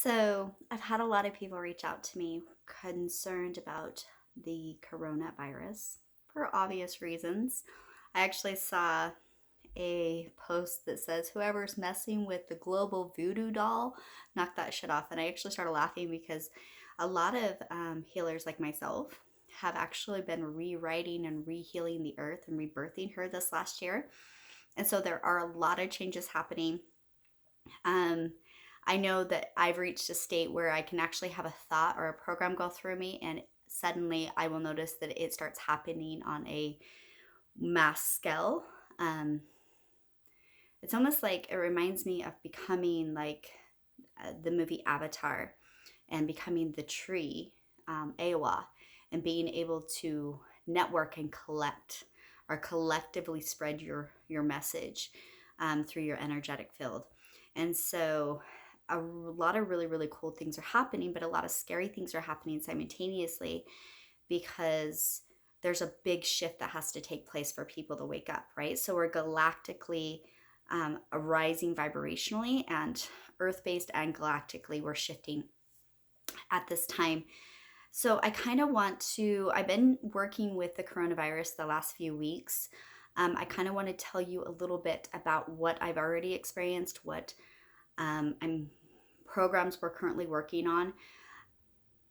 So, I've had a lot of people reach out to me concerned about the coronavirus for obvious reasons. I actually saw a post that says, whoever's messing with the global voodoo doll, knock that shit off. And I actually started laughing because a lot of healers like myself have actually been rewriting and rehealing the earth and rebirthing her this last year. And so there are a lot of changes happening. Um, I know that I've reached a state where I can actually have a thought or a program go through me, and suddenly I will notice that it starts happening on a mass scale. Um, it's almost like it reminds me of becoming like the movie Avatar and becoming the tree, Awa, and being able to network and collect or collectively spread your message through your energetic field. And so a lot of really cool things are happening, but a lot of scary things are happening simultaneously because there's a big shift that has to take place for people to wake up, right? So we're galactically rising vibrationally, and earth based and galactically, we're shifting at this time. So I kind of want to, I've been working with the coronavirus the last few weeks. I kind of want to tell you a little bit about what I've already experienced, what I'm programs we're currently working on.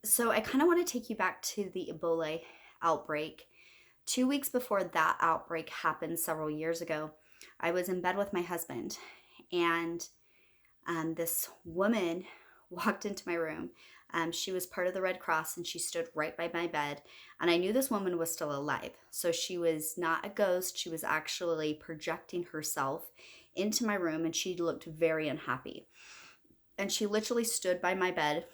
So I kind of want to take you back to the Ebola outbreak. 2 weeks before that outbreak happened several years ago, I was in bed with my husband, and this woman walked into my room. She was part of the Red Cross, and she stood right by my bed. And I knew this woman was still alive. So she was not a ghost. She was actually projecting herself into my room, and she looked very unhappy. And she literally stood by my bed.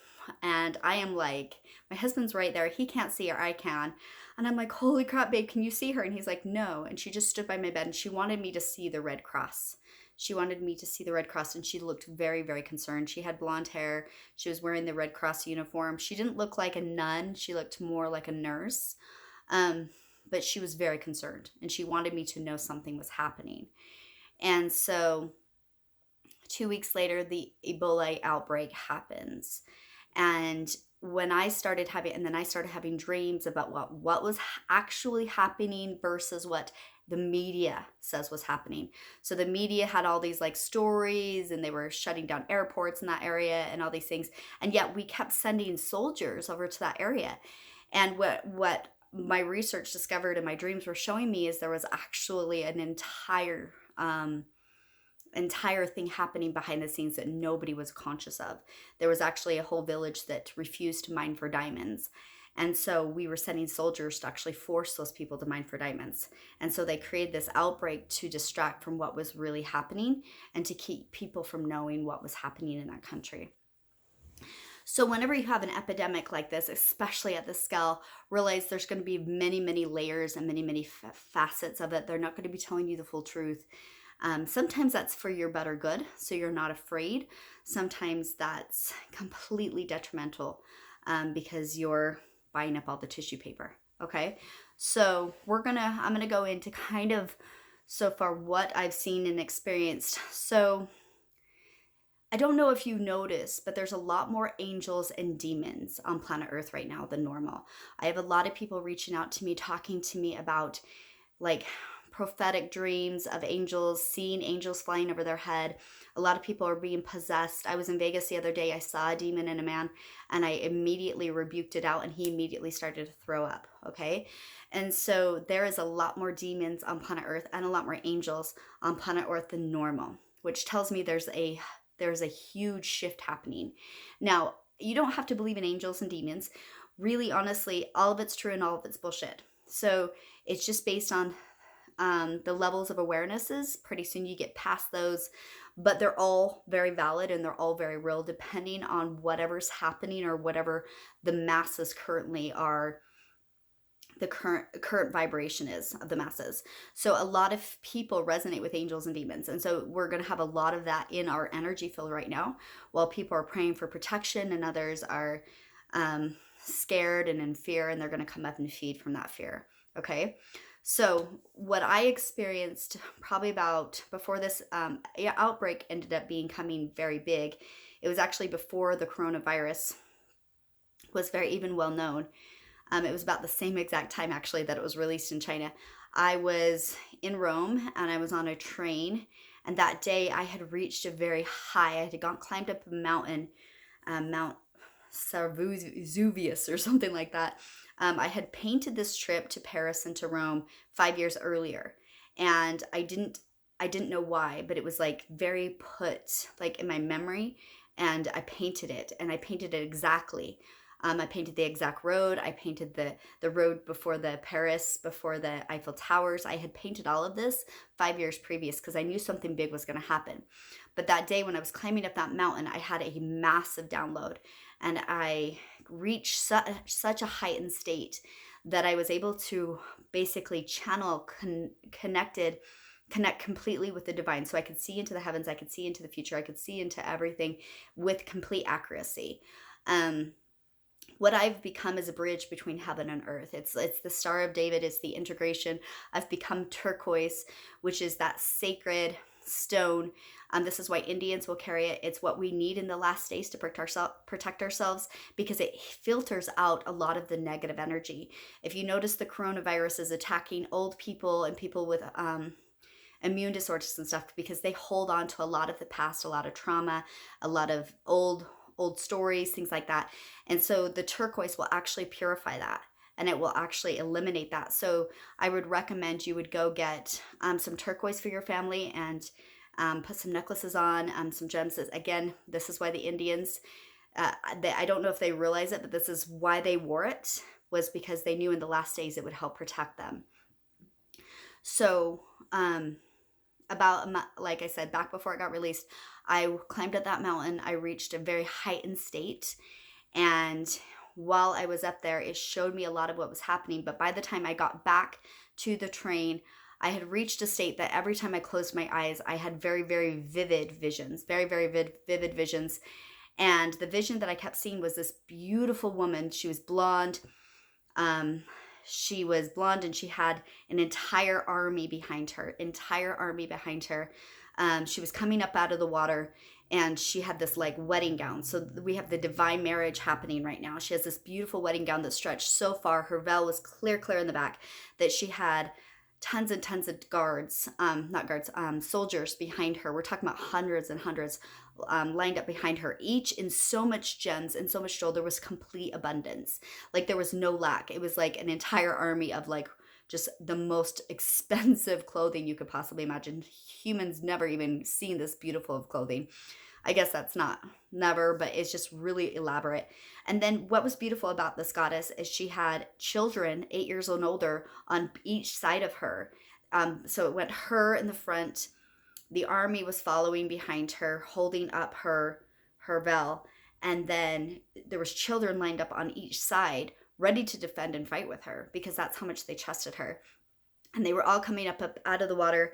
And I am like, my husband's right there. He can't see her. I can. And I'm like, holy crap, babe, can you see her? And he's like, no. And she just stood by my bed, and she wanted me to see the Red Cross. She wanted me to see the Red Cross, and she looked very concerned. She had blonde hair. She was wearing the Red Cross uniform. She didn't look like a nun. She looked more like a nurse. Um, but she was very concerned, and she wanted me to know something was happening. And so 2 weeks later, the Ebola outbreak happens. And when I started having, and then I started having dreams about what was actually happening versus what the media says was happening. So the media had all these like stories, and they were shutting down airports in that area and all these things. And yet we kept sending soldiers over to that area. And what my research discovered and my dreams were showing me is there was actually an entire thing happening behind the scenes that nobody was conscious of. There was actually a whole village that refused to mine for diamonds. And so we were sending soldiers to actually force those people to mine for diamonds. And so they created this outbreak to distract from what was really happening and to keep people from knowing what was happening in that country. So whenever you have an epidemic like this, especially at this scale, realize there's going to be many layers and many facets of it. They're not going to be telling you the full truth. Sometimes that's for your better good, so you're not afraid. Sometimes that's completely detrimental because you're buying up all the tissue paper. Okay, so I'm gonna go into kind of so far what I've seen and experienced. So I don't know if you noticed, but there's a lot more angels and demons on planet Earth right now than normal. I have a lot of people reaching out to me, talking to me about like prophetic dreams of angels, seeing angels flying over their head. A lot of people are being possessed. I was in Vegas the other day. I saw a demon in a man, and I immediately rebuked it out, and he immediately started to throw up. Okay. And so there is a lot more demons on planet Earth and a lot more angels on planet Earth than normal, which tells me there's a huge shift happening. Now, you don't have to believe in angels and demons. Really, honestly, all of it's true and all of it's bullshit. So it's just based on the levels of awarenesses. Pretty soon you get past those, but they're all very valid and they're all very real depending on whatever's happening or whatever the masses currently are, the current vibration is of the masses. So a lot of people resonate with angels and demons, and so we're going to have a lot of that in our energy field right now, while people are praying for protection and others are scared and in fear, and they're going to come up and feed from that fear. Okay, So what I experienced probably about before this outbreak ended up becoming very big, it was actually before the coronavirus was very even well known. It was about the same exact time actually that it was released in China. I was in Rome and I was on a train, and that day I had reached a very high. I had climbed up a mountain, Mount Vesuvius or something like that. I had painted this trip to Paris and to Rome 5 years earlier, and I didn't know why, but it was like very put like in my memory, and I painted it, and I painted it exactly. I painted the exact road. I painted the road before the Paris, before the Eiffel Towers. I had painted all of this 5 years previous because I knew something big was going to happen. But that day when I was climbing up that mountain, I had a massive download, and I reached such a heightened state that I was able to basically channel connect completely with the divine. So I could see into the heavens, I could see into the future, I could see into everything with complete accuracy. What I've become is a bridge between heaven and earth. It's the Star of David. It's the integration. I've become turquoise, which is that sacred stone. This is why Indians will carry it. It's what we need in the last days to protect ourselves, because it filters out a lot of the negative energy. If you notice, the coronavirus is attacking old people and people with immune disorders and stuff, because they hold on to a lot of the past, a lot of trauma, a lot of old stories, things like that. And so the turquoise will actually purify that, and it will actually eliminate that. So I would recommend you would go get some turquoise for your family, and put some necklaces on, some gems. Again, this is why the Indians, I don't know if they realize it, but this is why they wore it, was because they knew in the last days it would help protect them. So like I said, back before it got released, I climbed up that mountain. I reached a very heightened state, and while I was up there, it showed me a lot of what was happening. But by the time I got back to the train, I had reached a state that every time I closed my eyes, I had very, very vivid visions, very, very vivid visions. And the vision that I kept seeing was this beautiful woman. She was blonde. And she had an entire army behind her, She was coming up out of the water, and she had this like wedding gown. So we have the divine marriage happening right now. She has this beautiful wedding gown that stretched so far. Her veil was clear in the back, that she had tons and tons of soldiers behind her. We're talking about hundreds and hundreds lined up behind her, each in so much gems and so much gold. There was complete abundance. Like there was no lack. It was like an entire army of like just the most expensive clothing you could possibly imagine. Humans never even seen this beautiful of clothing. I guess that's not never, but it's just really elaborate. And then what was beautiful about this goddess is she had children 8 years old and older on each side of her. So it went her in the front. The army was following behind her, holding up her veil. And then there was children lined up on each side, ready to defend and fight with her, because that's how much they trusted her. And they were all coming up out of the water.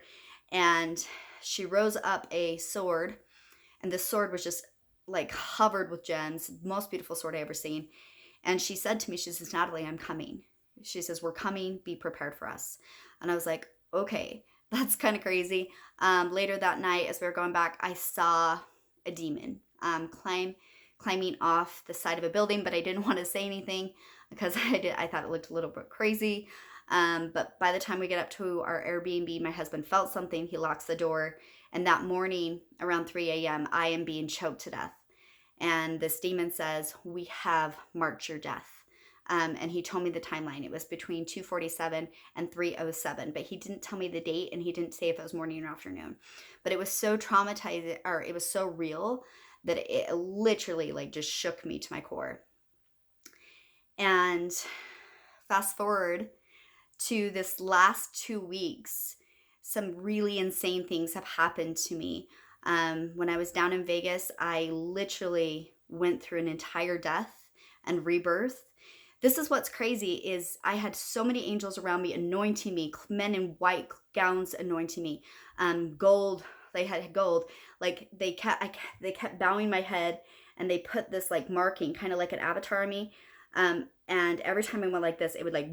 And she rose up a sword, and this sword was just like covered with gems, most beautiful sword I ever seen. And she said to me, she says, "Natalie, I'm coming." She says, "We're coming, be prepared for us." And I was like, okay, that's kind of crazy. Later that night, as we were going back, I saw a demon climbing off the side of a building, but I didn't want to say anything because I thought it looked a little bit crazy. But by the time we get up to our Airbnb, my husband felt something. He locks the door. And that morning around 3 a.m., I am being choked to death. And this demon says, "We have marked your death." And he told me the timeline. It was between 2:47 and 3:07. But he didn't tell me the date, and he didn't say if it was morning or afternoon. But it was so traumatizing, or it was so real, that it literally like just shook me to my core. And fast forward to this last 2 weeks, some really insane things have happened to me. When I was down in Vegas, I literally went through an entire death and rebirth. This is what's crazy, is I had so many angels around me anointing me, men in white gowns anointing me, gold. They had gold. Like they kept bowing my head, and they put this like marking, kind of like an avatar on me. And every time I went like this, it would like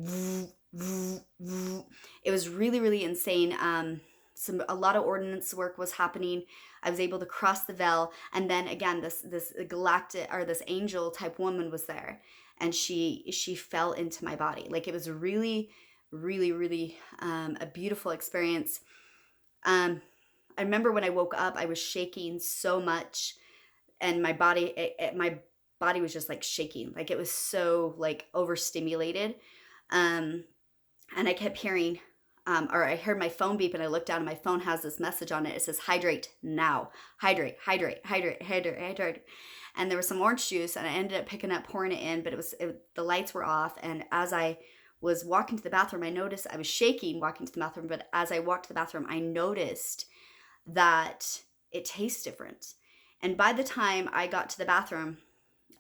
It was really, really insane. A lot of ordnance work was happening. I was able to cross the veil, and then again, this galactic, or this angel type woman was there, and she fell into my body. Like, it was really, really, really a beautiful experience. I remember when I woke up, I was shaking so much, and my body was just like shaking, like it was so like overstimulated. Um, and I kept hearing, or I heard my phone beep, and I looked down, and my phone has this message on it. It says, "Hydrate now, hydrate, hydrate, hydrate, hydrate, hydrate." And there was some orange juice, and I ended up picking up, pouring it in, but the lights were off. And as I was walking to the bathroom, I noticed I was shaking walking to the bathroom. But as I walked to the bathroom, I noticed that it tastes different. And by the time I got to the bathroom,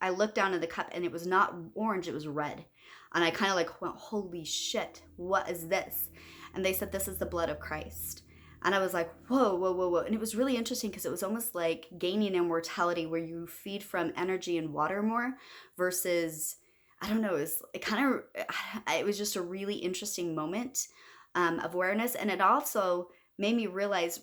I looked down in the cup, and it was not orange, it was red. And I kind of like went, holy shit, what is this? And they said, this is the blood of Christ. And I was like, whoa, whoa, whoa, whoa. And it was really interesting because it was almost like gaining immortality, where you feed from energy and water more versus, I don't know, it was just a really interesting moment of awareness. And it also made me realize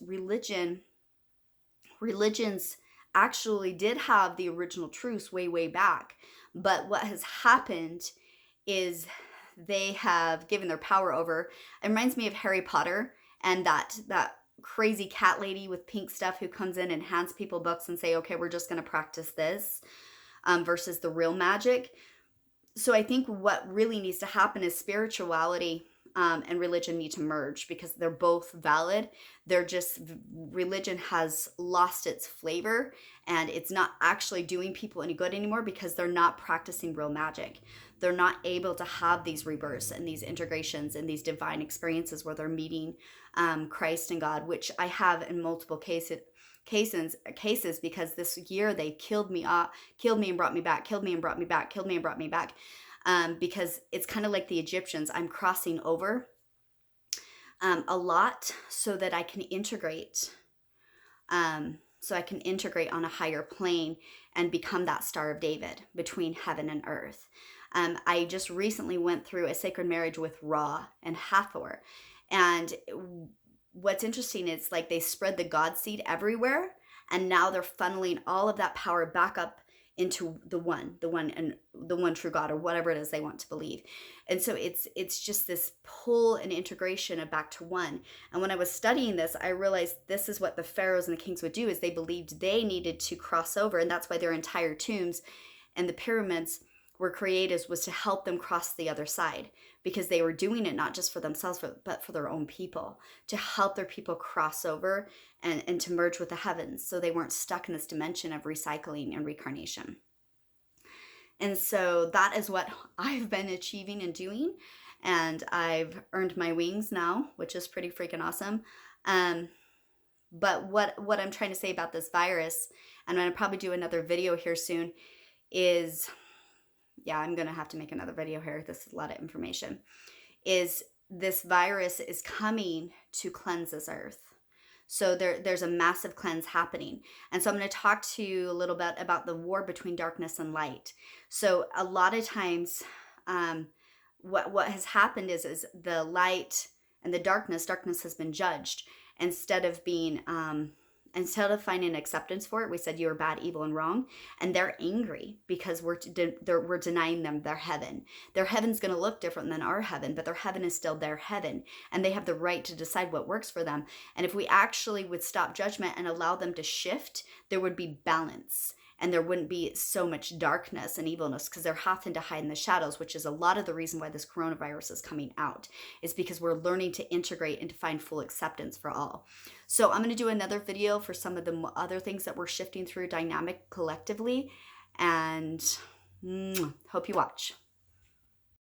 religions actually did have the original truths way, way back. But what has happened is they have given their power over. It reminds me of Harry Potter, and that crazy cat lady with pink stuff who comes in and hands people books and say, okay, we're just going to practice this, versus the real magic. So I think what really needs to happen is spirituality and religion need to merge, because they're both valid. They're just, religion has lost its flavor, and it's not actually doing people any good anymore because they're not practicing real magic. They're not able to have these rebirths and these integrations and these divine experiences where they're meeting Christ and God, which I have in multiple cases, because this year they killed me and brought me back, killed me and brought me back, killed me and brought me back. Because it's kind of like the Egyptians. I'm crossing over a lot so that I can integrate. So I can integrate on a higher plane and become that Star of David between heaven and earth. I just recently went through a sacred marriage with Ra and Hathor. And what's interesting is, like, they spread the God seed everywhere, and now they're funneling all of that power back up into the one true God, or whatever it is they want to believe. And so it's just this pull and integration of back to one. And when I was studying this, I realized this is what the pharaohs and the kings would do, is they believed they needed to cross over, and that's why their entire tombs and the pyramids were created, was to help them cross the other side, because they were doing it not just for themselves, but for their own people, to help their people cross over and to merge with the heavens, so they weren't stuck in this dimension of recycling and reincarnation. And so that is what I've been achieving and doing, and I've earned my wings now, which is pretty freaking awesome. But what I'm trying to say about this virus, and I'm going to probably do another video here soon, is, yeah, I'm going to have to make another video here. This is a lot of information. Is this virus is coming to cleanse this earth. So there's a massive cleanse happening. And so I'm going to talk to you a little bit about the war between darkness and light. So a lot of times, what has happened is the light and the darkness has been judged. Instead of finding acceptance for it, we said you are bad, evil, and wrong. And they're angry because we're denying them their heaven. Their heaven's going to look different than our heaven, but their heaven is still their heaven. And they have the right to decide what works for them. And if we actually would stop judgment and allow them to shift, there would be balance. And there wouldn't be so much darkness and evilness, because they're having to hide in the shadows, which is a lot of the reason why this coronavirus is coming out, is because we're learning to integrate and to find full acceptance for all. So I'm going to do another video for some of the other things that we're shifting through dynamic collectively, and hope you watch.